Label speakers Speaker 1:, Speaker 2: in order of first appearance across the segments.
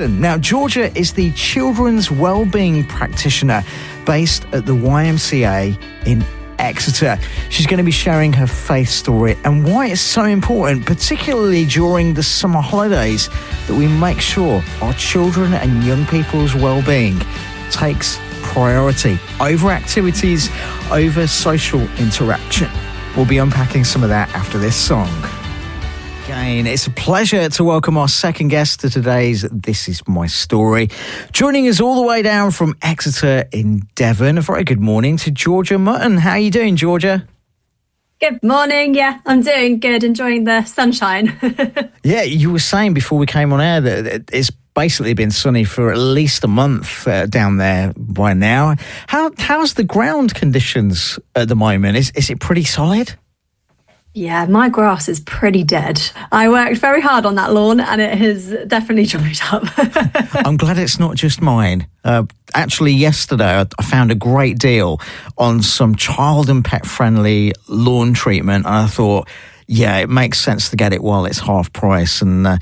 Speaker 1: Now, Georgia is the Children's Wellbeing Practitioner based at the YMCA in Exeter. She's going to be sharing her faith story and why it's so important, particularly during the summer holidays, that we make sure our children and young people's well-being takes priority over activities, over social interaction. We'll be unpacking some of that after this song. Again, it's a pleasure to welcome our second guest to today's This Is My Story. Joining us all the way down from Exeter in Devon, a very good morning to Georgia Mutton. How are you doing, Georgia?
Speaker 2: Good morning. Yeah, I'm doing good, enjoying the sunshine.
Speaker 1: Yeah, you were saying before we came on air that it's basically been sunny for at least a month down there by now. How's the ground conditions at the moment? Is it pretty solid?
Speaker 2: Yeah, my grass is pretty dead. I worked very hard on that lawn and it has definitely dried up.
Speaker 1: I'm glad it's not just mine. Actually, yesterday I found a great deal on some child and pet friendly lawn treatment. And I thought, yeah, it makes sense to get it while it's half price. And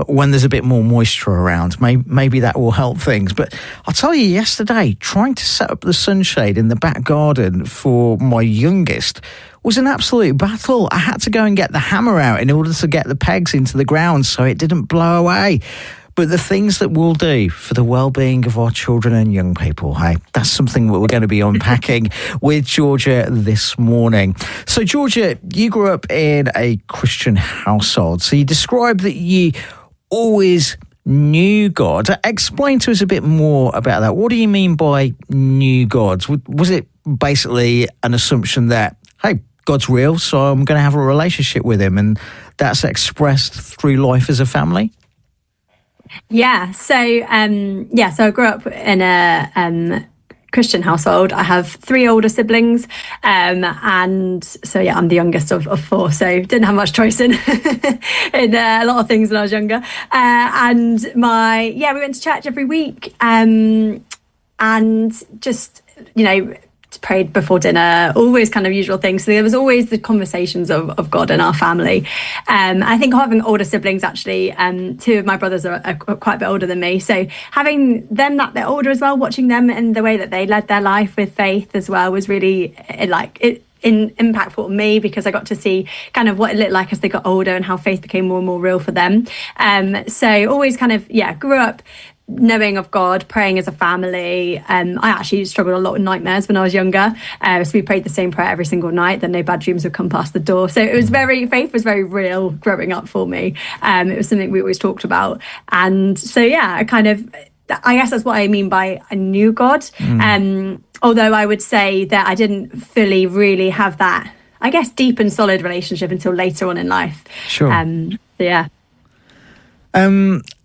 Speaker 1: when there's a bit more moisture around, maybe that will help things. But I'll tell you, yesterday, trying to set up the sunshade in the back garden for my youngest was an absolute battle. I had to go and get the hammer out in order to get the pegs into the ground so it didn't blow away. But the things that we'll do for the well-being of our children and young people, hey, that's something that we're going to be unpacking with Georgia this morning. So, Georgia, you grew up in a Christian household. So you described that you always knew God. Explain to us a bit more about that. What do you mean by knew God? Was it basically an assumption that, hey, God's real, so I'm going to have a relationship with him, and that's expressed through life as a family?
Speaker 2: Yeah, so I grew up in a Christian household. I have 3 older siblings, and so yeah, I'm the youngest of 4, so didn't have much choice in a lot of things when I was younger. And we went to church every week, and just prayed before dinner, always kind of usual things. So there was always the conversations of God in our family. I think having older siblings, actually, 2 of my brothers are quite a bit older than me. So having them that bit older as well, watching them and the way that they led their life with faith as well was really impactful on me, because I got to see kind of what it looked like as they got older and how faith became more and more real for them. So always kind of, grew up knowing of God, praying as a family. I actually struggled a lot with nightmares when I was younger. So we prayed the same prayer every single night, then no bad dreams would come past the door. So it was faith was very real growing up for me. It was something we always talked about. And so, I guess that's what I mean by I knew God. Although I would say that I didn't fully really have that, I guess, deep and solid relationship until later on in life.
Speaker 1: Sure.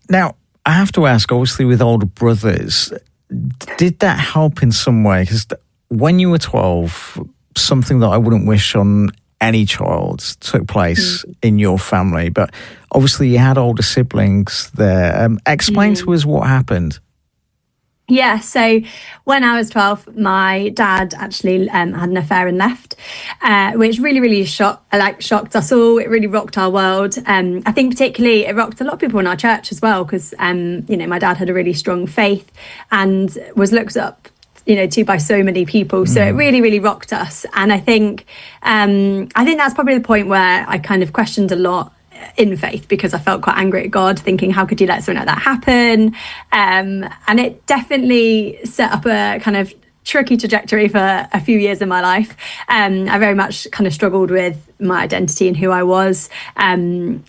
Speaker 1: Now, I have to ask, obviously, with older brothers, did that help in some way? Because when you were 12, something that I wouldn't wish on any child took place in your family. But obviously, you had older siblings there. Explain to us what happened.
Speaker 2: Yeah, so when I was 12, my dad actually had an affair and left, which really, really shocked us all. It really rocked our world. I think particularly it rocked a lot of people in our church as well, because, my dad had a really strong faith and was looked up to by so many people. So it really, really rocked us. And I think that's probably the point where I kind of questioned a lot in faith, because I felt quite angry at God, thinking, how could you let something like that happen? And it definitely set up a kind of tricky trajectory for a few years in my life. I very much kind of struggled with my identity and who I was, and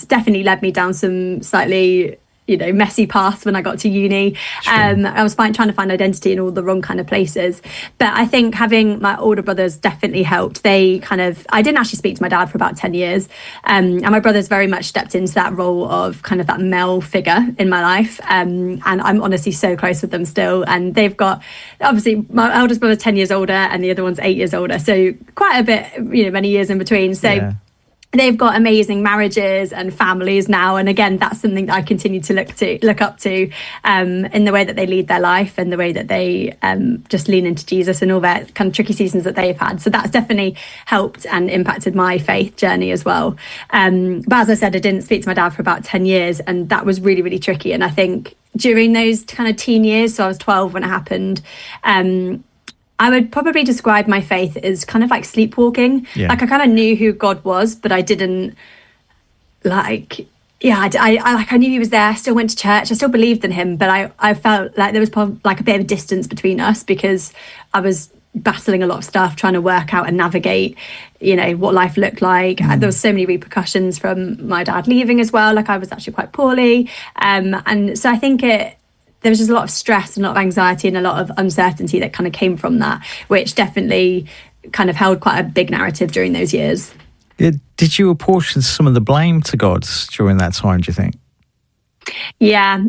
Speaker 2: definitely led me down some slightly messy paths when I got to uni. Sure. I was trying to find identity in all the wrong kind of places. But I think having my older brothers definitely helped. I didn't actually speak to my dad for about 10 years. And my brothers very much stepped into that role of kind of that male figure in my life. And I'm honestly so close with them still. And they've got, obviously, my eldest brother's 10 years older and the other one's 8 years older. So quite a bit, many years in between. So they've got amazing marriages and families now, and again, that's something that I continue to look up to in the way that they lead their life and the way that they just lean into Jesus and all their kind of tricky seasons that they've had. So that's definitely helped and impacted my faith journey as well. But as I said, I didn't speak to my dad for about 10 years, and that was really, really tricky. And I think during those kind of teen years, so I was 12 when it happened, I would probably describe my faith as kind of like sleepwalking.
Speaker 1: Yeah.
Speaker 2: Like I kind of knew who God was, but I didn't I knew he was there. I still went to church. I still believed in him, but I felt like there was probably like a bit of a distance between us because I was battling a lot of stuff, trying to work out and navigate, what life looked like. There was so many repercussions from my dad leaving as well. Like I was actually quite poorly. And so I think there was just a lot of stress and a lot of anxiety and a lot of uncertainty that kind of came from that, which definitely kind of held quite a big narrative during those years.
Speaker 1: Did you apportion some of the blame to God during that time, do you think?
Speaker 2: Yeah.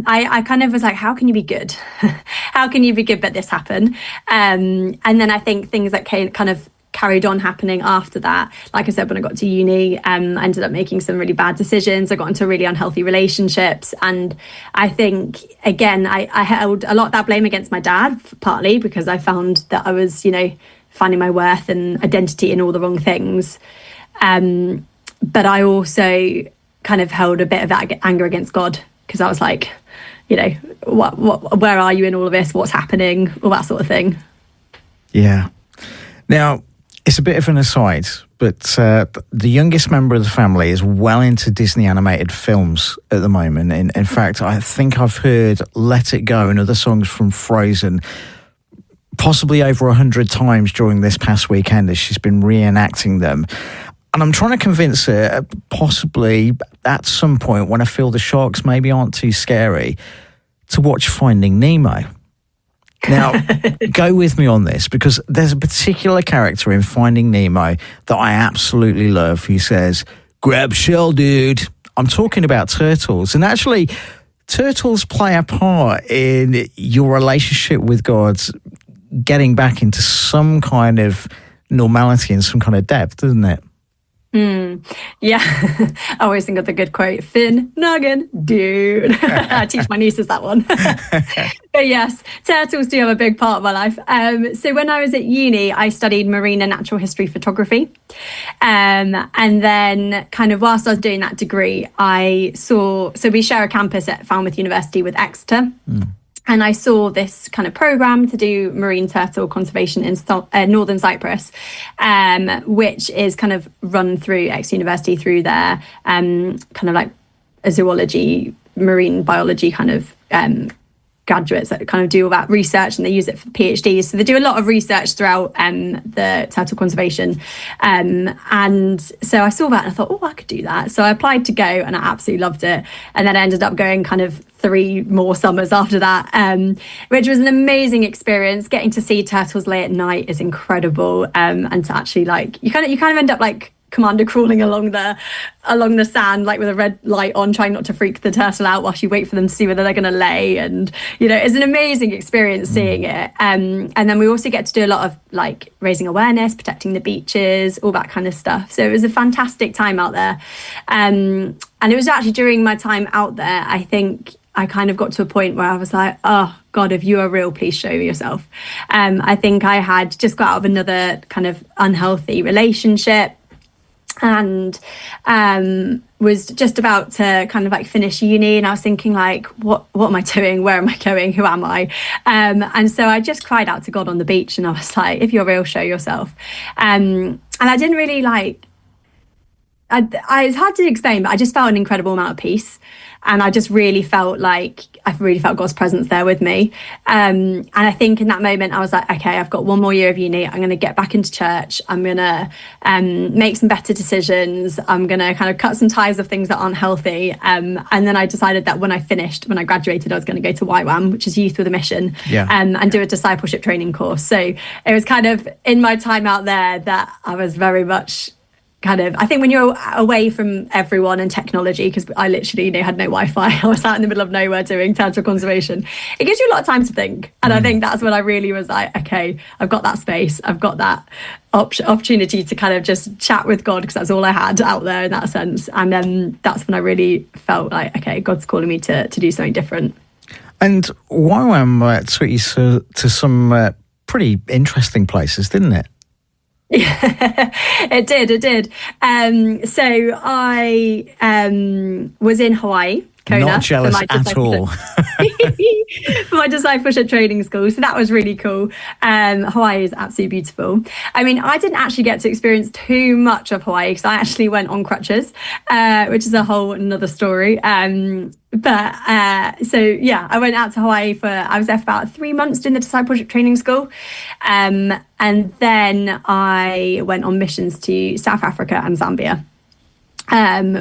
Speaker 2: I kind of was like, how can you be good? How can you be good but this happen? And then I think things that kind of carried on happening after that. Like I said, when I got to uni, I ended up making some really bad decisions. I got into really unhealthy relationships. And I think, again, I held a lot of that blame against my dad, partly because I found that I was, finding my worth and identity in all the wrong things. But I also kind of held a bit of that anger against God because I was like, where are you in all of this? What's happening? All that sort of thing.
Speaker 1: Yeah. Now, it's a bit of an aside, but the youngest member of the family is well into Disney animated films at the moment. In fact, I think I've heard Let It Go and other songs from Frozen possibly over 100 times during this past weekend as she's been reenacting them. And I'm trying to convince her, possibly at some point when I feel the sharks maybe aren't too scary, to watch Finding Nemo. Now, go with me on this, because there's a particular character in Finding Nemo that I absolutely love who says, "Grab shell, dude." I'm talking about turtles. And actually, turtles play a part in your relationship with God getting back into some kind of normality and some kind of depth, doesn't it?
Speaker 2: Yeah, I always think of the good quote, Finn Noggin, dude. I teach my nieces that one. But yes, turtles do have a big part of my life. So when I was at uni, I studied marine and natural history photography. And then kind of whilst I was doing that degree, so we share a campus at Falmouth University with Exeter. And I saw this kind of program to do marine turtle conservation in northern Cyprus, which is kind of run through Exeter University through their kind of like a zoology, marine biology kind of graduates that kind of do all that research, and they use it for PhDs. So they do a lot of research throughout the turtle conservation. And so I saw that and I thought, oh, I could do that. So I applied to go and I absolutely loved it. And then I ended up going kind of 3 more summers after that, which was an amazing experience. Getting to see turtles lay at night is incredible. And to actually like, you kind of end up like commander crawling along the sand, like with a red light on, trying not to freak the turtle out whilst you wait for them to see whether they're going to lay. And it's an amazing experience seeing it. And then we also get to do a lot of like raising awareness, protecting the beaches, all that kind of stuff. So it was a fantastic time out there. And it was actually during my time out there, I think I kind of got to a point where I was like, oh God, if you are real, please show me yourself. I think I had just got out of another kind of unhealthy relationship, and was just about to kind of like finish uni, and I was thinking like, what am I doing? Where am I going? Who am I? And so I just cried out to God on the beach, and I was like, if you're real, show yourself. And I didn't really like, it's hard to explain, but I just felt an incredible amount of peace. And I just really felt God's presence there with me. And I think in that moment, I was like, okay, I've got 1 more year of uni. I'm going to get back into church. I'm going to make some better decisions. I'm going to kind of cut some ties of things that aren't healthy. And then I decided that when I graduated, I was going to go to YWAM, which is Youth with a Mission, and do a discipleship training course. So it was kind of in my time out there that I was very much I think when you're away from everyone and technology, because I literally had no Wi-Fi, I was out in the middle of nowhere doing turtle conservation, it gives you a lot of time to think. And I think that's when I really was like, okay, I've got that space, I've got that opportunity to kind of just chat with God, because that's all I had out there in that sense. And then that's when I really felt like, okay, God's calling me to do something different.
Speaker 1: And YWAM took you to some pretty interesting places, didn't it?
Speaker 2: Yeah, it did. So I was in Hawaii, Kona.
Speaker 1: Not jealous at all.
Speaker 2: For my discipleship training school. So that was really cool. Hawaii is absolutely beautiful. I mean, I didn't actually get to experience too much of Hawaii because I actually went on crutches, which is a whole another story. So yeah, I went out to Hawaii I was there for about 3 months doing the discipleship training school. And then I went on missions to South Africa and Zambia.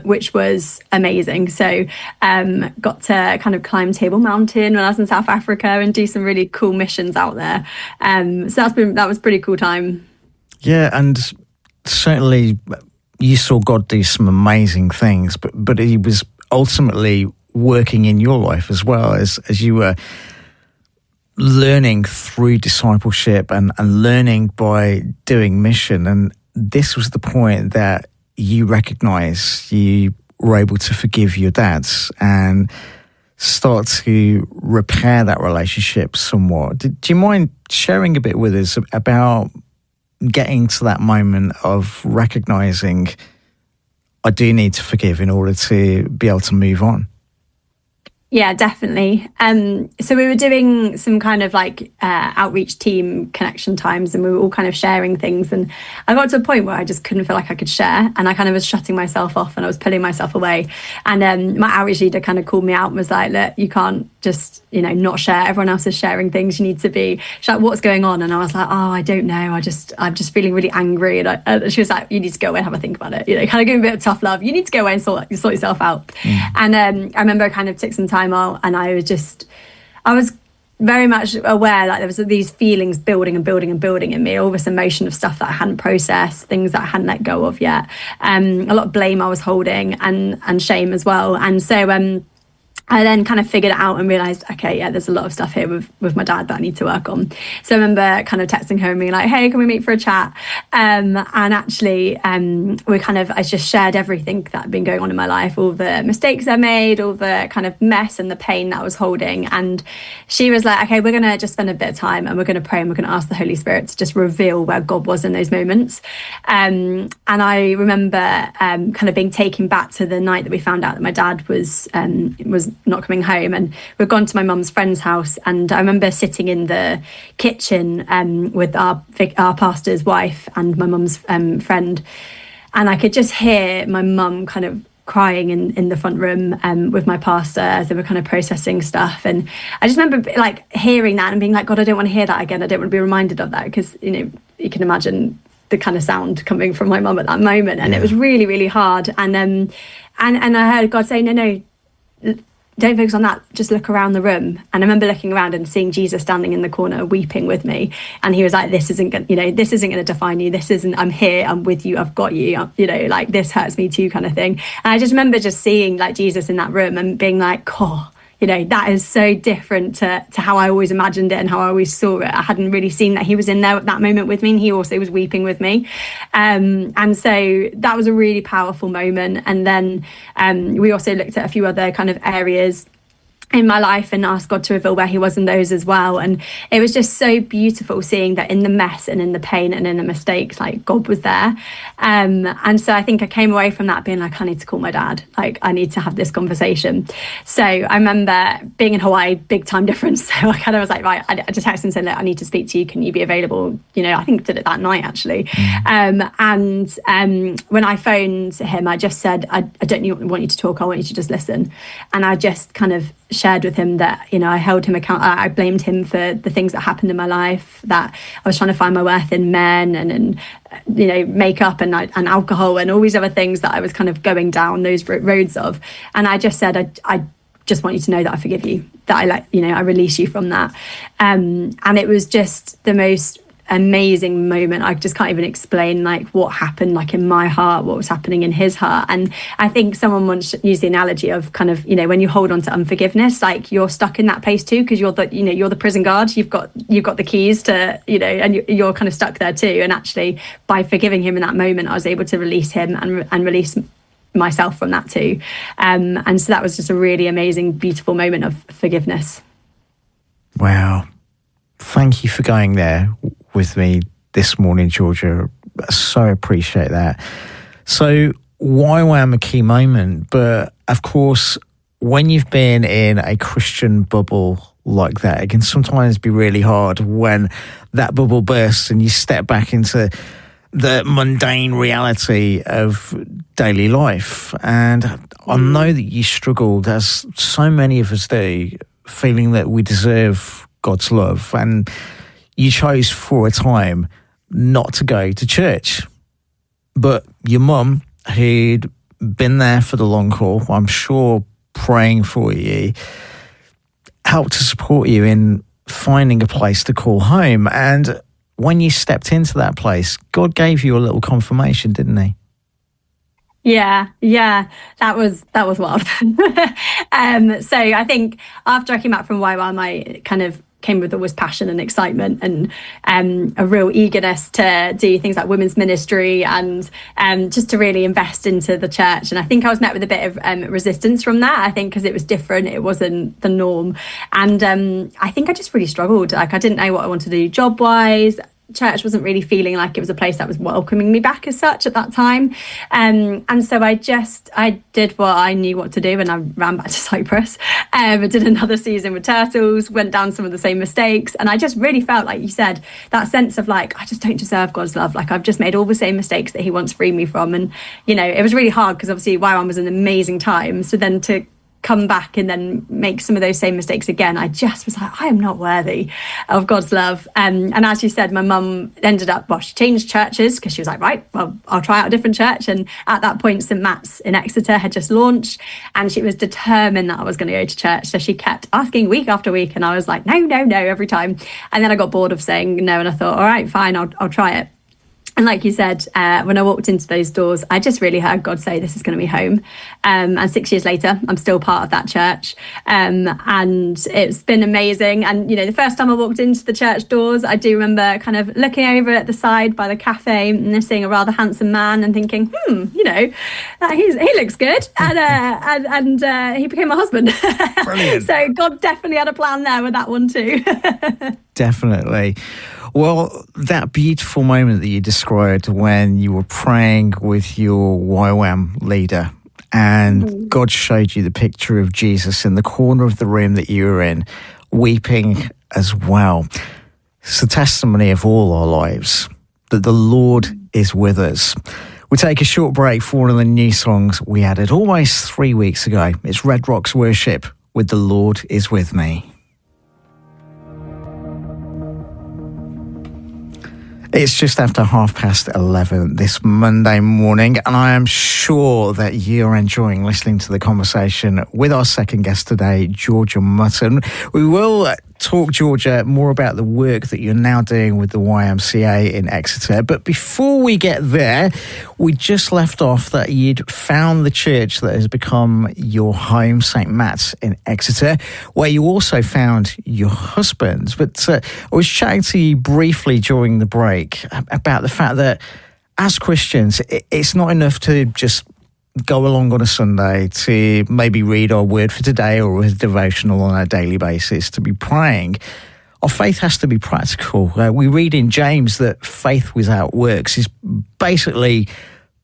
Speaker 2: Which was amazing. So got to kind of climb Table Mountain when I was in South Africa and do some really cool missions out there. So that was a pretty cool time.
Speaker 1: Yeah, and certainly you saw God do some amazing things, but he was ultimately working in your life as well as you were learning through discipleship and learning by doing mission. And this was the point that you recognise you were able to forgive your dads and start to repair that relationship somewhat. Do you mind sharing a bit with us about getting to that moment of recognising I do need to forgive in order to be able to move on?
Speaker 2: Yeah, definitely. So we were doing some kind of like outreach team connection times, and we were all kind of sharing things. And I got to a point where I just couldn't feel like I could share, and I kind of was shutting myself off and I was pulling myself away. And my outreach leader kind of called me out and was like, look, you can't just, not share. Everyone else is sharing things. You need to be, she's like, what's going on? And I was like, oh, I don't know. I'm just feeling really angry. And she was like, you need to go away and have a think about it. Kind of giving a bit of tough love. You need to go away and sort yourself out. And I remember I kind of took some time out, and I was very much aware like there was these feelings building in me, all this emotion of stuff that I hadn't processed, things that I hadn't let go of yet, a lot of blame I was holding and shame as well. And so I then kind of figured it out and realised, okay, yeah, there's a lot of stuff here with my dad that I need to work on. So I remember kind of texting her and being like, hey, can we meet for a chat? And actually, I just shared everything that had been going on in my life, all the mistakes I made, all the kind of mess and the pain that I was holding. And she was like, okay, we're going to just spend a bit of time and we're going to pray and we're going to ask the Holy Spirit to just reveal where God was in those moments. And I remember kind of being taken back to the night that we found out that my dad was not coming home, and we'd gone to my mum's friend's house, and I remember sitting in the kitchen with our pastor's wife and my mum's friend, and I could just hear my mum kind of crying in the front room with my pastor as they were kind of processing stuff. And I just remember like hearing that and being like, God, I don't want to hear that again. I don't want to be reminded of that, because you can imagine the kind of sound coming from my mum at that moment. And it was really, really hard. And I heard God say, no, don't focus on that, just look around the room. And I remember looking around and seeing Jesus standing in the corner weeping with me, and he was like, this isn't going to define you, I'm here, I'm with you, I've got you, like this hurts me too, kind of thing. And I just remember just seeing like Jesus in that room and being like, oh, that is so different to how I always imagined it and how I always saw it. I hadn't really seen that he was in there at that moment with me, and he also was weeping with me. And so that was a really powerful moment. And then we also looked at a few other kind of areas in my life and asked God to reveal where he was in those as well. And it was just so beautiful seeing that in the mess and in the pain and in the mistakes, like God was there. And so I think I came away from that being like, I need to call my dad, like I need to have this conversation. So I remember being in Hawaii, big time difference. So I kind of was like, right, I just texted him and said, look, I need to speak to you, can you be available? I think I did it that night actually. And when I phoned him, I just said, I don't want you to talk, I want you to just listen. And I just kind of shared with him that I held him I blamed him for the things that happened in my life, that I was trying to find my worth in men and makeup and alcohol and all these other things that I was kind of going down those roads of. And I just said, I just want you to know that I forgive you, that I release you from that. And it was just the most amazing moment. I just can't even explain like what happened like in my heart, what was happening in his heart. And I think someone once used the analogy of kind of, when you hold on to unforgiveness, like you're stuck in that place too, because you're the prison guard. You've got the keys to, and you're kind of stuck there too. And actually by forgiving him in that moment, I was able to release him and release myself from that too. And so that was just a really amazing, beautiful moment of forgiveness.
Speaker 1: Wow. Thank you for going there with me this morning, Georgia. I so appreciate that. So YWAM, a key moment, but of course, when you've been in a Christian bubble like that, it can sometimes be really hard when that bubble bursts and you step back into the mundane reality of daily life. And I know that you struggled, as so many of us do, feeling that we deserve God's love, and you chose for a time not to go to church. But your mum, who'd been there for the long haul, I'm sure praying for you, helped to support you in finding a place to call home. And when you stepped into that place, God gave you a little confirmation, didn't he?
Speaker 2: Yeah, that was wild. So I think after I came out from YWAM, I kind of came with always passion and excitement and a real eagerness to do things like women's ministry and just to really invest into the church. And I think I was met with a bit of resistance from that, I think, because it was different. It wasn't the norm. And I think I just really struggled. Like, I didn't know what I wanted to do job-wise. Church wasn't really feeling like it was a place that was welcoming me back as such at that time. And so I did what I knew what to do, and I ran back to Cyprus. I did another season with turtles, went down some of the same mistakes. And I just really felt, like you said, that sense of like, I just don't deserve God's love. Like, I've just made all the same mistakes that he wants to free me from. And, it was really hard because obviously YWAM was an amazing time. So then to come back and then make some of those same mistakes again, I just was like, I am not worthy of God's love. And as you said, my mum ended up, she changed churches because she was like, right, well, I'll try out a different church. And at that point, St. Matt's in Exeter had just launched, and she was determined that I was going to go to church. So she kept asking week after week, and I was like, no, every time. And then I got bored of saying no, and I thought, all right, fine, I'll try it. And like you said, when I walked into those doors, I just really heard God say, this is going to be home. And 6 years later, I'm still part of that church. And it's been amazing. And, the first time I walked into the church doors, I do remember kind of looking over at the side by the cafe and seeing a rather handsome man and thinking, he looks good. And he became my husband.
Speaker 1: Brilliant.
Speaker 2: So God definitely had a plan there with that one too.
Speaker 1: Definitely. Well, that beautiful moment that you described when you were praying with your YWAM leader and God showed you the picture of Jesus in the corner of the room that you were in, weeping as well. It's a testimony of all our lives that the Lord is with us. We'll take a short break for one of the new songs we added almost 3 weeks ago. It's Red Rocks Worship with The Lord Is With Me. It's just after 11:30 this Monday morning, and I am sure that you're enjoying listening to the conversation with our second guest today, Georgia Mutton. We will talk, Georgia, more about the work that you're now doing with the YMCA in Exeter. But before we get there, we just left off that you'd found the church that has become your home, St. Matt's in Exeter, where you also found your husband. But I was chatting to you briefly during the break about the fact that as Christians, it's not enough to just go along on a Sunday to maybe read our word for today or a devotional on a daily basis, to be praying. Our faith has to be practical. We read in James that faith without works is basically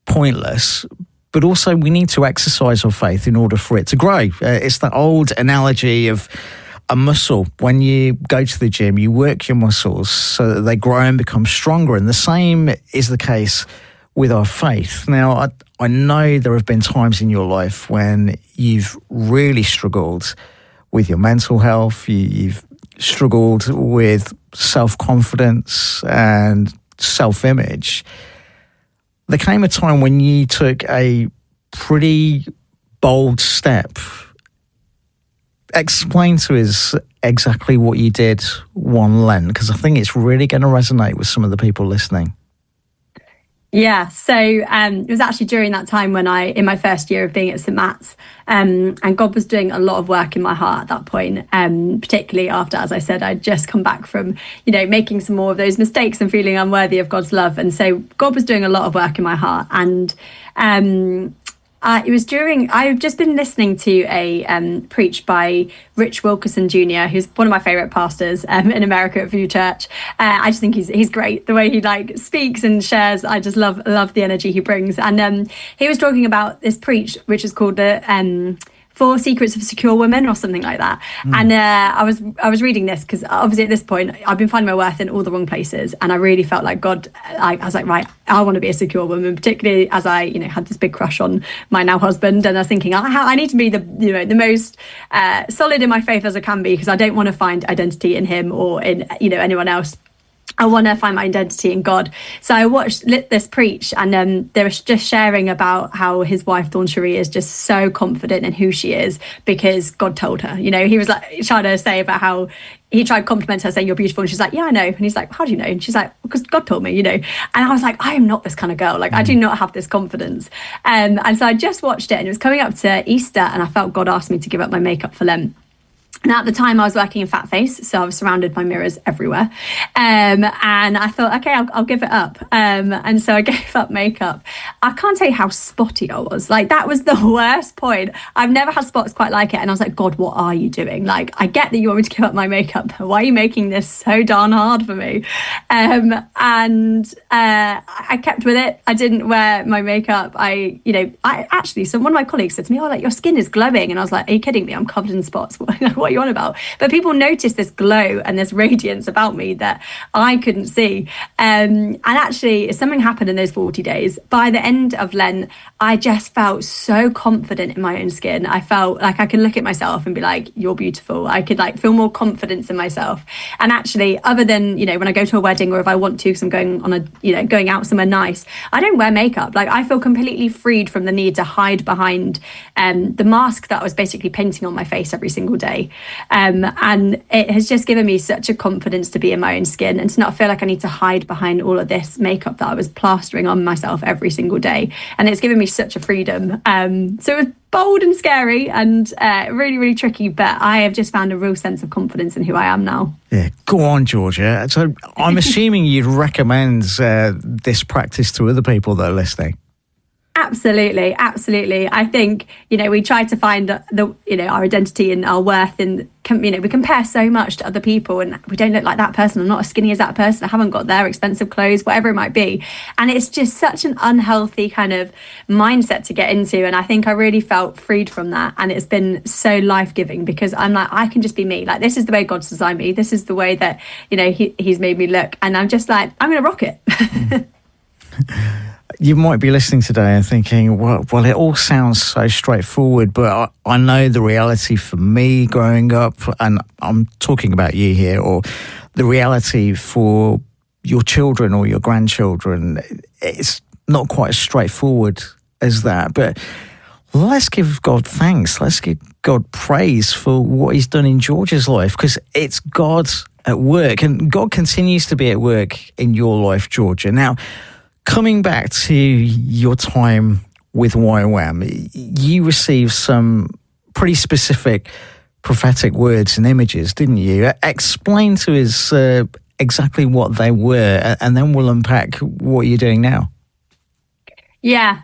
Speaker 1: pointless, but also we need to exercise our faith in order for it to grow. It's that old analogy of a muscle. When you go to the gym, you work your muscles so that they grow and become stronger. And the same is the case with our faith. Now, I know there have been times in your life when you've really struggled with your mental health, you've struggled with self-confidence and self-image. There came a time when you took a pretty bold step explain to us exactly what you did one Lent, because I think it's really going to resonate with some of the people listening.
Speaker 2: Yeah, so it was actually during that time when in my first year of being at St. Matt's, and God was doing a lot of work in my heart at that point, particularly after, as I said, I'd just come back from, making some more of those mistakes and feeling unworthy of God's love. And so God was doing a lot of work in my heart. And it was I've just been listening to a preach by Rich Wilkerson Jr., who's one of my favourite pastors in America at View Church. I just think he's great. The way he speaks and shares, I just love the energy he brings. And he was talking about this preach, which is called the 4 Secrets of Secure Women or something like that. And I was reading this because obviously at this point I've been finding my worth in all the wrong places, and I really felt like God, I was like, right, I want to be a secure woman, particularly as I had this big crush on my now husband, and I was thinking I need to be the most solid in my faith as I can be, because I don't want to find identity in him or in anyone else. I want to find my identity in God. So I watched this preach, and they were just sharing about how his wife Dawn Cherie is just so confident in who she is because God told her. He was trying to say about how he tried to compliment her, saying you're beautiful, and she's like, yeah, I know. And he's like, how do you know? And she's like, because God told me, And I was like, I am not this kind of girl. I do not have this confidence. And so I just watched it, and it was coming up to Easter, and I felt God asked me to give up my makeup for Lent. And at the time I was working in Fat Face, so I was surrounded by mirrors everywhere. And I thought, okay, I'll give it up. And so I gave up makeup. I can't tell you how spotty I was. That was the worst point. I've never had spots quite like it. And I was like, God, what are you doing? I get that you want me to give up my makeup. Why are you making this so darn hard for me? And I kept with it. I didn't wear my makeup. I actually, so one of my colleagues said to me, your skin is glowing. And I was like, are you kidding me? I'm covered in spots. What are you on about? But people noticed this glow and this radiance about me that I couldn't see. And actually, something happened in those 40 days. By the end of Lent, I just felt so confident in my own skin. I felt like I could look at myself and be like, you're beautiful. I could feel more confidence in myself. And actually, other than, when I go to a wedding or if I want to, because I'm going on going out somewhere nice, I don't wear makeup. I feel completely freed from the need to hide behind the mask that I was basically painting on my face every single day. And it has just given me such a confidence to be in my own skin and to not feel like I need to hide behind all of this makeup that I was plastering on myself every single day. And it's given me such a freedom. So it was bold and scary and really, really tricky, but I have just found a real sense of confidence in who I am now.
Speaker 1: Yeah, go on, Georgia. So I'm assuming you'd recommend this practice to other people that are listening.
Speaker 2: Absolutely. I think, we try to find our identity and our worth in, we compare so much to other people and we don't look like that person. I'm not as skinny as that person. I haven't got their expensive clothes, whatever it might be. And it's just such an unhealthy kind of mindset to get into. And I think I really felt freed from that. And it's been so life-giving because I'm like, I can just be me. This is the way God's designed me. This is the way that, he's made me look. And I'm just like, I'm going to rock it.
Speaker 1: You might be listening today and thinking, well, it all sounds so straightforward, but I know the reality for me growing up, and I'm talking about you here, or the reality for your children or your grandchildren, it's not quite as straightforward as that. But let's give God thanks. Let's give God praise for what he's done in Georgia's life, because it's God at work, and God continues to be at work in your life, Georgia. Now, coming back to your time with YWAM, you received some pretty specific prophetic words and images, didn't you? Explain to us exactly what they were, and then we'll unpack what you're doing now.
Speaker 2: Yeah.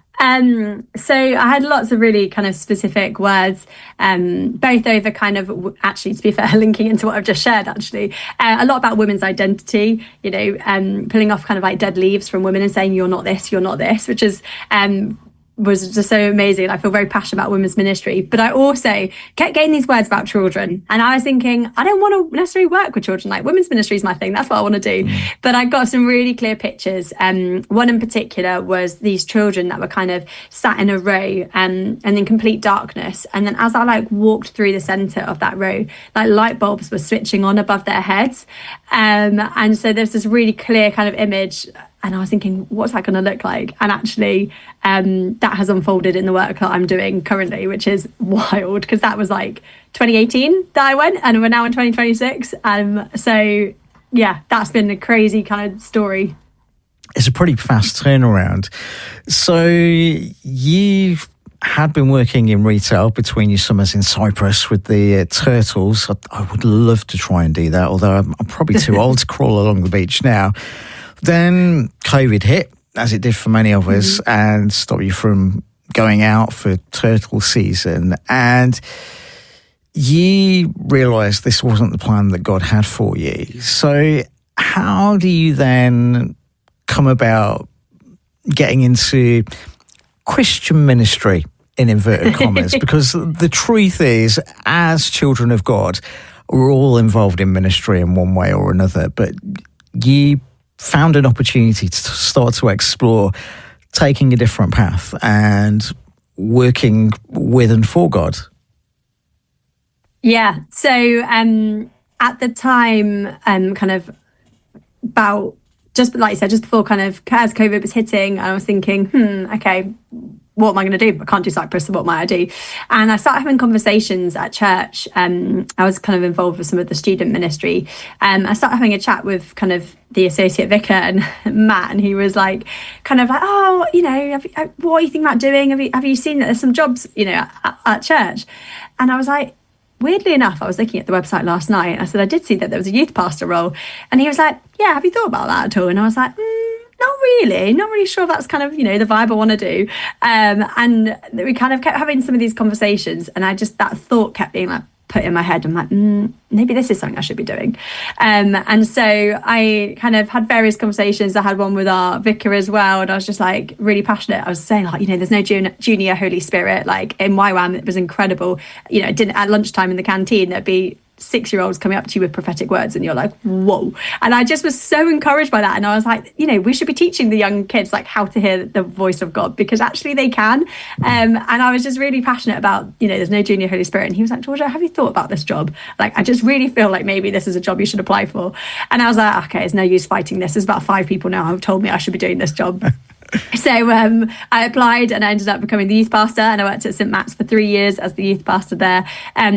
Speaker 2: So I had lots of really kind of specific words, both over kind of, actually, to be fair, linking into what I've just shared, actually, a lot about women's identity, pulling off kind of dead leaves from women and saying, you're not this, which is, was just so amazing. I feel very passionate about women's ministry, but I also kept getting these words about children. And I was thinking, I don't want to necessarily work with children. Women's ministry is my thing. That's what I want to do. But I got some really clear pictures. One in particular was these children that were kind of sat in a row and in complete darkness. And then as I walked through the center of that row, light bulbs were switching on above their heads. And so there's this really clear kind of image. And I was thinking, what's that going to look like? And actually, that has unfolded in the work that I'm doing currently, which is wild, because that was like 2018 that I went, and we're now in 2026. So yeah, that's been a crazy kind of story.
Speaker 1: It's a pretty fast turnaround. So you had been working in retail between your summers in Cyprus with the turtles. I would love to try and do that, although I'm probably too old to crawl along the beach now. Then COVID hit, as it did for many of us, and stopped you from going out for turtle season. And you realised this wasn't the plan that God had for you. So how do you then come about getting into Christian ministry, in inverted commas? Because the truth is, as children of God, we're all involved in ministry in one way or another. But you found an opportunity to start to explore taking a different path and working with and for God.
Speaker 2: Yeah. So at the time, kind of about, just like you said, just before kind of as COVID was hitting, I was thinking, okay, what am I going to do? I can't do Cyprus, so what might I do? And I started having conversations at church. I was kind of involved with some of the student ministry. I started having a chat with kind of the associate vicar and Matt, and he was like, kind of like, oh, you know, what are you thinking about doing? Have you seen that there's some jobs, you know, at church? And I was like, weirdly enough, I was looking at the website last night, and I said, I did see that there was a youth pastor role. And he was like, yeah, have you thought about that at all? And I was like, not really sure if that's kind of, you know, the vibe I want to do. And we kind of kept having some of these conversations, and that thought kept being like put in my head. I'm like, maybe this is something I should be doing. And so I kind of had various conversations. I had one with our vicar as well, and I was just like really passionate. I was saying, like, you know, there's no junior Holy Spirit. Like in YWAM, it was incredible. You know, at lunchtime in the canteen, there'd be 6-year-olds coming up to you with prophetic words, and you're like, whoa. And I just was so encouraged by that. And I was like, you know, we should be teaching the young kids like how to hear the voice of God, because actually they can. And I was just really passionate about, you know, there's no junior Holy Spirit. And he was like, Georgia, have you thought about this job? Like, I just really feel like maybe this is a job you should apply for. And I was like, okay, it's no use fighting this. There's about 5 people now who have told me I should be doing this job. So I applied, and I ended up becoming the youth pastor, and I worked at St. Matt's for 3 years as the youth pastor there,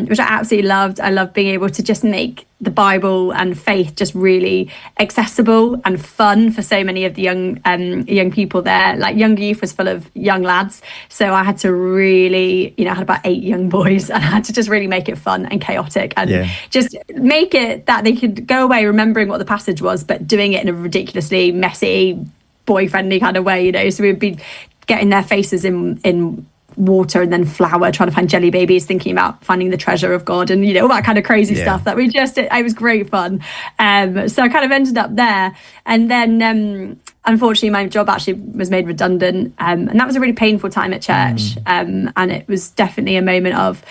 Speaker 2: which I absolutely loved. I loved being able to just make the Bible and faith just really accessible and fun for so many of the young people there. Like, young youth was full of young lads, so I had to really, you know, I had about 8 young boys, and I had to just really make it fun and chaotic, and just make it that they could go away remembering what the passage was, but doing it in a ridiculously messy, boy-friendly kind of way, you know. So we'd be getting their faces in water and then flour, trying to find jelly babies, thinking about finding the treasure of God, and, you know, all that kind of crazy stuff that we just did. It was great fun. So I kind of ended up there, and then unfortunately my job actually was made redundant, and that was a really painful time at church. And it was definitely a moment of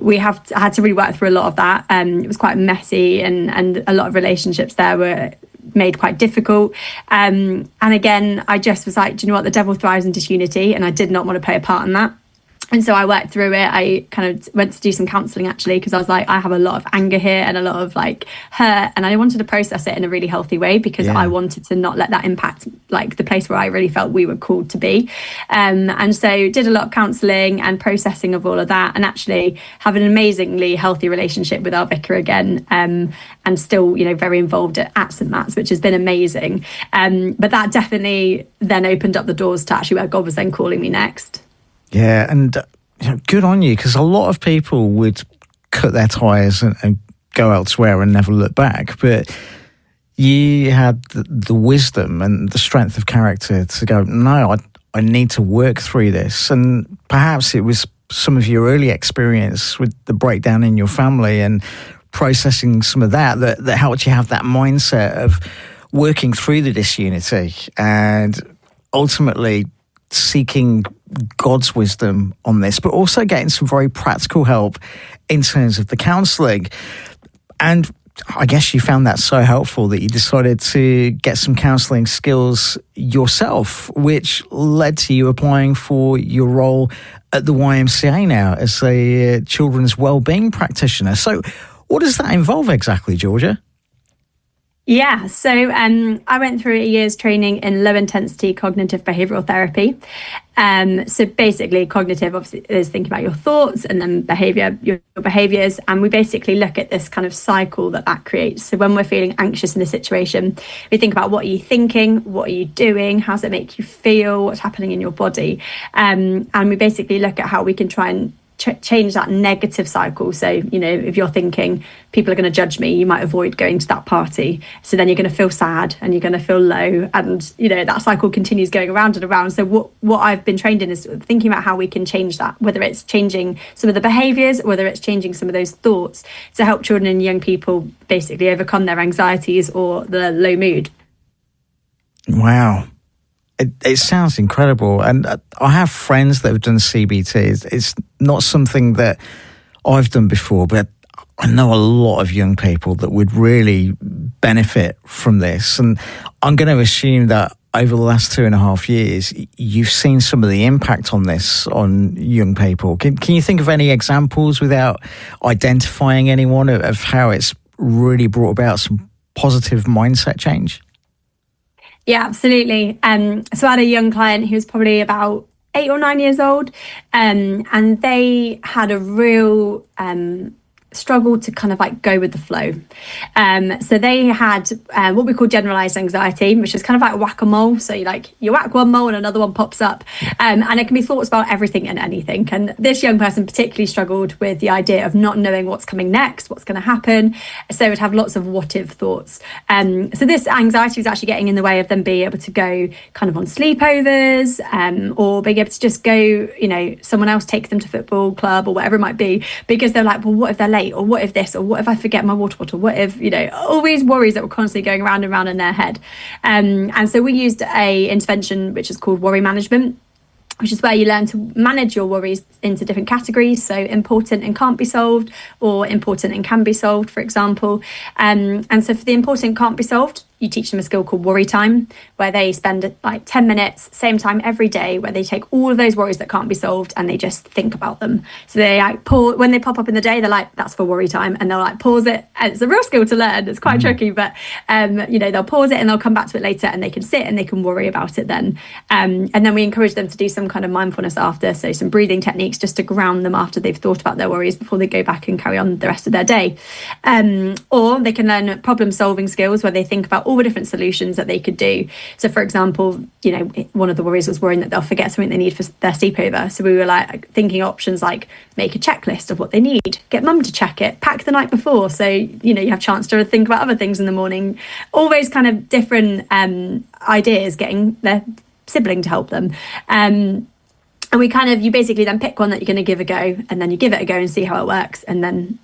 Speaker 2: I had to really work through a lot of that. It was quite messy, and a lot of relationships there were made quite difficult. And again, I just was like, do you know what? The devil thrives in disunity, and I did not want to play a part in that. And so I worked through it. I kind of went to do some counselling, actually, because I was like, I have a lot of anger here and a lot of like hurt, and I wanted to process it in a really healthy way, because I wanted to not let that impact like the place where I really felt we were called to be. And so did a lot of counselling and processing of all of that, and actually have an amazingly healthy relationship with our vicar again, and still, you know, very involved at St. Matt's, which has been amazing. But that definitely then opened up the doors to actually where God was then calling me next.
Speaker 1: Yeah, and you know, good on you, because a lot of people would cut their ties and go elsewhere and never look back. But you had the wisdom and the strength of character to go, no, I need to work through this. And perhaps it was some of your early experience with the breakdown in your family and processing some of that helped you have that mindset of working through the disunity and ultimately seeking God's wisdom on this, but also getting some very practical help in terms of the counselling. And I guess you found that so helpful that you decided to get some counselling skills yourself, which led to you applying for your role at the YMCA now as a children's wellbeing practitioner. So what does that involve exactly, Georgia?
Speaker 2: Yeah, so I went through a year's training in low intensity cognitive behavioural therapy. So basically, cognitive obviously is thinking about your thoughts, and then behaviour, your behaviours. And we basically look at this kind of cycle that creates. So when we're feeling anxious in a situation, we think about, what are you thinking? What are you doing? How does it make you feel? What's happening in your body? And we basically look at how we can try and change that negative cycle. So, if you're thinking people are going to judge me, you might avoid going to that party. So then you're going to feel sad and you're going to feel low, and that cycle continues going around and around. So what I've been trained in is thinking about how we can change that, whether it's changing some of the behaviors, whether it's changing some of those thoughts, to help children and young people basically overcome their anxieties or the low mood.
Speaker 1: Wow. It sounds incredible. And I have friends that have done CBT. It's not something that I've done before, but I know a lot of young people that would really benefit from this. And I'm going to assume that over the last 2.5 years, you've seen some of the impact on this on young people. Can you think of any examples, without identifying anyone, of how it's really brought about some positive mindset change?
Speaker 2: Yeah, absolutely. So I had a young client who was probably about 8 or 9 years old, and they had a real struggle to kind of like go with the flow. So they had what we call generalized anxiety, which is kind of like whack-a-mole. So you whack one mole and another one pops up, and it can be thoughts about everything and anything. And this young person particularly struggled with the idea of not knowing what's coming next, what's going to happen. So it would have lots of what-if thoughts. So this anxiety was actually getting in the way of them being able to go kind of on sleepovers, or being able to just go, someone else take them to football club or whatever it might be, because they're like, well, what if they're late? Or what if this? Or what if I forget my water bottle? What if, all these worries that were constantly going around and around in their head. And so we used a intervention which is called worry management, which is where you learn to manage your worries into different categories. So important and can't be solved, or important and can be solved, for example. And so for the important can't be solved, you teach them a skill called worry time, where they spend like 10 minutes, same time every day, where they take all of those worries that can't be solved and they just think about them. So they pause when they pop up in the day, they're like, that's for worry time. And they'll pause it. And it's a real skill to learn. It's quite tricky, but they'll pause it and they'll come back to it later, and they can sit and they can worry about it then. And then we encourage them to do some kind of mindfulness after. So some breathing techniques just to ground them after they've thought about their worries before they go back and carry on the rest of their day. Or they can learn problem solving skills, where they think about all the different solutions that they could do. So for example, one of the worries was worrying that they'll forget something they need for their sleepover. So we were thinking options like make a checklist of what they need, get mum to check it, pack the night before, so you have a chance to think about other things in the morning. All those kind of different ideas, getting their sibling to help them. And you basically then pick one that you're going to give a go, and then you give it a go and see how it works, and then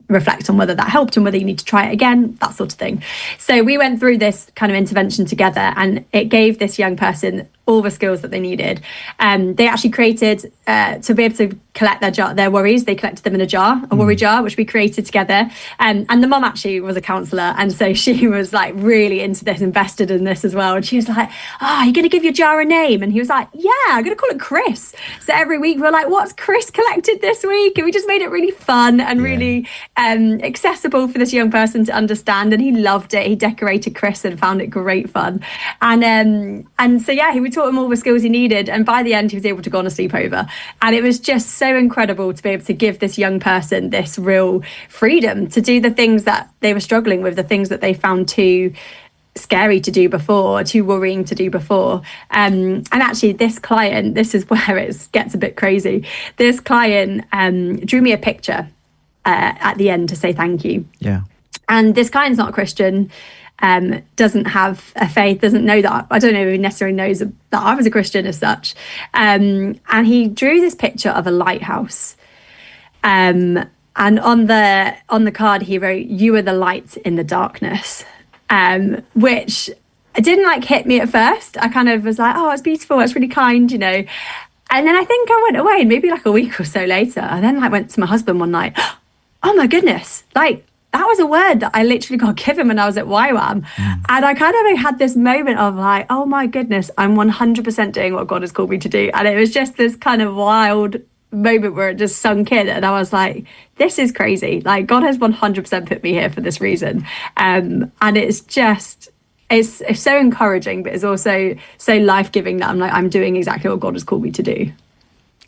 Speaker 2: reflect on whether that helped and whether you need to try it again, that sort of thing. So we went through this kind of intervention together, and it gave this young person all the skills that they needed. They actually created, to be able to collect their worries, they collected them in a worry jar, which we created together. And the mum actually was a counsellor, and so she was really into this, invested in this as well. And she was like, are you going to give your jar a name? And he was like, yeah, I'm going to call it Chris. So every week we're like, what's Chris collected this week? And we just made it really fun and really accessible for this young person to understand. And he loved it. He decorated Chris and found it great fun. And so we taught him all the skills he needed, and by the end he was able to go on a sleepover. And it was just so incredible to be able to give this young person this real freedom to do the things that they were struggling with, the things that they found too scary to do before, too worrying to do before. And actually this client, this is where it gets a bit crazy. This client drew me a picture at the end to say thank you.
Speaker 1: Yeah.
Speaker 2: And this client's not a Christian, doesn't have a faith, doesn't know that. I don't know if he necessarily knows that I was a Christian as such. And he drew this picture of a lighthouse. And on the card he wrote, "You are the light in the darkness," which didn't hit me at first. I kind of was like, oh, it's beautiful, it's really kind, And then I think I went away, and maybe a week or so later, I then went to my husband one night. Oh my goodness, that was a word that I literally got given when I was at YWAM. And I kind of had this moment of oh my goodness, I'm 100% doing what God has called me to do. And it was just this kind of wild moment where it just sunk in, and I was like, this is crazy. Like, God has 100% put me here for this reason. And it's just, it's so encouraging, but it's also so life-giving that I'm like, I'm doing exactly what God has called me to do.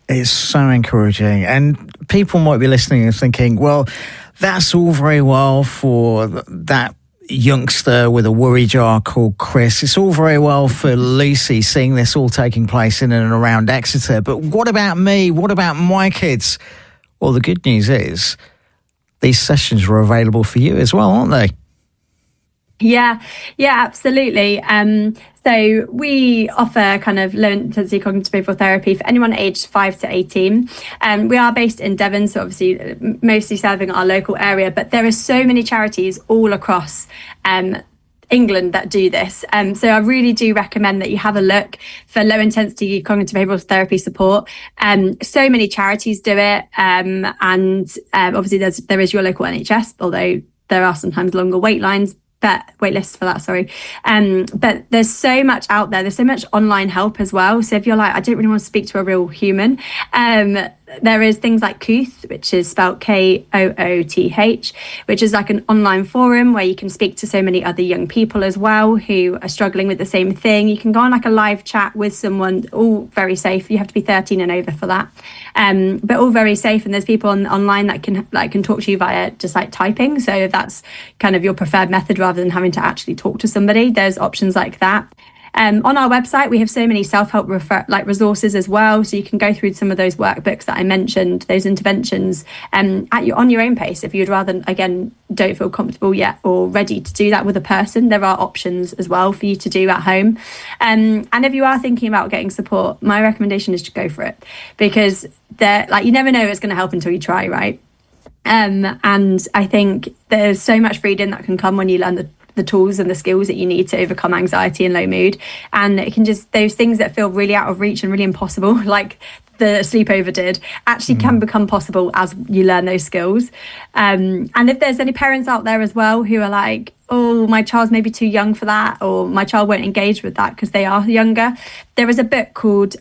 Speaker 1: It's so encouraging. And people might be listening and thinking, well, that's all very well for that youngster with a worry jar called Chris. It's all very well for Lucy seeing this all taking place in and around Exeter. But what about me? What about my kids? Well, the good news is these sessions are available for you as well, aren't they?
Speaker 2: Yeah, absolutely. So we offer kind of low intensity cognitive behavioural therapy for anyone aged 5 to 18. We are based in Devon, so obviously mostly serving our local area, but there are so many charities all across England that do this. So I really do recommend that you have a look for low intensity cognitive behavioural therapy support. So many charities do it. And obviously there is your local NHS, although there are sometimes longer wait lists for that, sorry. But there's so much out there. There's so much online help as well. So if you're like, I don't really want to speak to a real human, there is things like Kooth, which is spelled Kooth, which is like an online forum where you can speak to so many other young people as well who are struggling with the same thing. You can go on like a live chat with someone, all very safe. You have to be 13 and over for that. But all very safe. And there's people online that can talk to you via just like typing. So if that's kind of your preferred method rather than having to actually talk to somebody, there's options like that. On our website, we have so many self-help resources as well. So you can go through some of those workbooks that I mentioned, those interventions on your own pace. If you'd rather, again, don't feel comfortable yet or ready to do that with a person, there are options as well for you to do at home. And if you are thinking about getting support, my recommendation is to go for it, because you never know it's going to help until you try, right? And I think there's so much freedom that can come when you learn the tools and the skills that you need to overcome anxiety and low mood. And it can just, those things that feel really out of reach and really impossible, like the sleepover did, actually can become possible as you learn those skills. And if there's any parents out there as well who are like, oh, my child's maybe too young for that, or my child won't engage with that because they are younger, there is a book called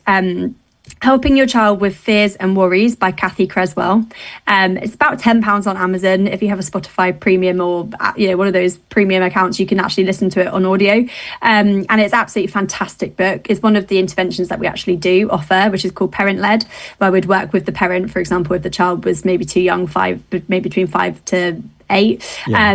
Speaker 2: Helping Your Child with Fears and Worries by Kathy Creswell. It's about £10 on Amazon. If you have a Spotify premium or one of those premium accounts, you can actually listen to it on audio. And it's absolutely fantastic book. It's one of the interventions that we actually do offer, which is called Parent Led, where we'd work with the parent, for example, if the child was maybe too young, maybe between 5 to 8. Yeah.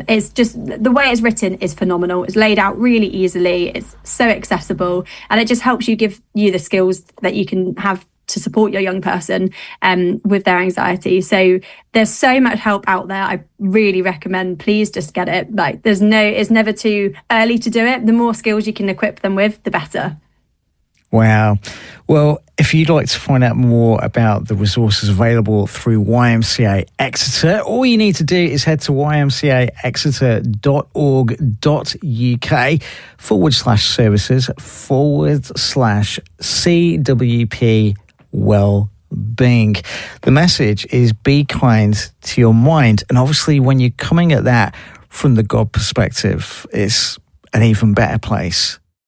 Speaker 2: It's just, the way it's written is phenomenal. It's laid out really easily. It's so accessible, and it just helps give you the skills that you can have to support your young person with their anxiety. So there's so much help out there. I really recommend, please just get it. Like, it's never too early to do it. The more skills you can equip them with, the better.
Speaker 1: Wow. Well, if you'd like to find out more about the resources available through YMCA Exeter, all you need to do is head to ymcaexeter.org.uk/services/CWP Wellbeing. The message is be kind to your mind. And obviously, when you're coming at that from the God perspective, it's an even better place